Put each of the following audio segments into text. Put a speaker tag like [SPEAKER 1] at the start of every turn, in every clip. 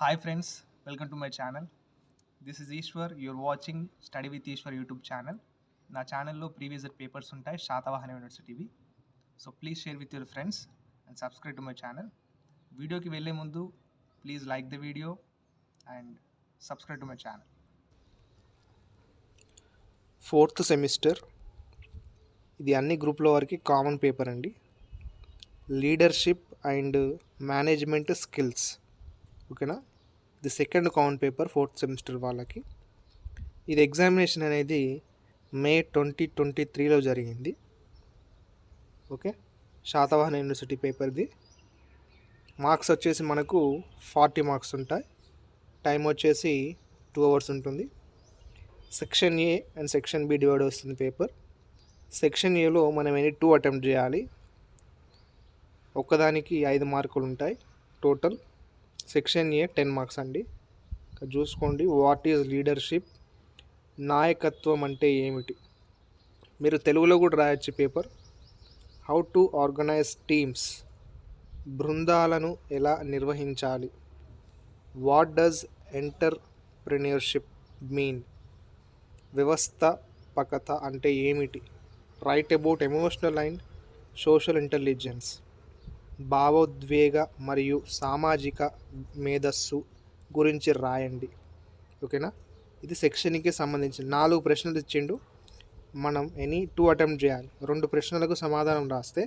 [SPEAKER 1] Hi friends, welcome to my channel. This is Ishwar. You're watching Study with Ishwar YouTube channel. నా ఛానల్లో previous year papers ఉంటాయి శాతవాహన యూనివర్సిటీవి. So please share with your friends and subscribe to my channel. వీడియోకి వెళ్ళే ముందు please like the video and subscribe to my channel.
[SPEAKER 2] Fourth semester ఇది అన్ని గ్రూప్ల వారికి కామన్ పేపర్ అండి. లీడర్షిప్ అండ్ మేనేజ్మెంట్ స్కిల్స్, ఓకేనా. ఇది second common paper fourth semester వాళ్ళకి. ఇది ఎగ్జామినేషన్ అనేది మే 2023లో జరిగింది. ఓకే, శాతవాహన యూనివర్సిటీ పేపర్ది. మార్క్స్ వచ్చేసి మనకు 40 మార్క్స్ ఉంటాయి. టైం వచ్చేసి 2 hours ఉంటుంది. Section A and section B divide వస్తుంది పేపర్. సెక్షన్ ఏలో మనం ఎనీ 2 అటెంప్ట్ చేయాలి. ఒక్కదానికి 5 మార్కులు ఉంటాయి టోటల్. సెక్షన్ ఏ 10 మార్క్స్ అండి. చూసుకోండి, వాట్ ఈజ్ లీడర్షిప్, నాయకత్వం అంటే ఏమిటి. మీరు తెలుగులో కూడా రాయొచ్చు paper. How to organise teams, బృందాలను ఎలా నిర్వహించాలి. వాట్ డస్ ఎంటర్ప్రెన్యూర్షిప్ మీన్, వ్యవస్థాపకత అంటే ఏమిటి. Write about emotional and social intelligence, భావోద్వేగ మరియు సామాజిక మేధస్సు గురించి రాయండి. ఓకేనా. ఇది సెక్షన్కి సంబంధించి 4 ప్రశ్నలు ఇచ్చిండు. మనం ఎనీ 2 అటెంప్ట్ చేయాలి. 2 ప్రశ్నలకు సమాధానం రాస్తే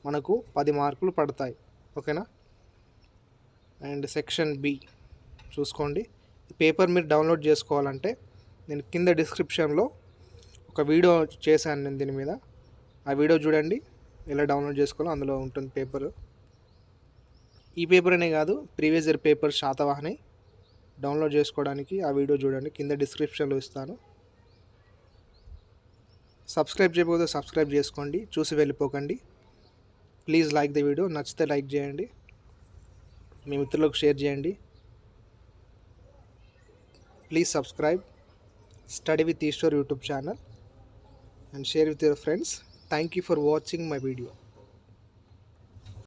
[SPEAKER 2] మనకు 10 మార్కులు పడతాయి. ఓకేనా. అండ్ సెక్షన్ బి చూసుకోండి. ఈ పేపర్ మీరు డౌన్లోడ్ చేసుకోవాలంటే నేను కింద డిస్క్రిప్షన్లో ఒక వీడియో చేశాను నేను దీని మీద. ఆ వీడియో చూడండి, ఎలా డౌన్లోడ్ చేసుకోవాలో అందులో ఉంటుంది పేపర్. ఈ పేపర్ అనే కాదు, previous year paper Satavahana download చేసుకోవడానికి ఆ వీడియో చూడండి, కింద డిస్క్రిప్షన్లో ఇస్తాను. సబ్స్క్రైబ్ చేయకపోతే సబ్స్క్రైబ్ చేసుకోండి, చూసి వెళ్ళిపోకండి. ప్లీజ్ లైక్ ద వీడియో, నచ్చితే లైక్ చేయండి, మీ మిత్రులకు షేర్ చేయండి. Please subscribe study with Eshwar YouTube channel and share with your friends. Thank you for watching my video.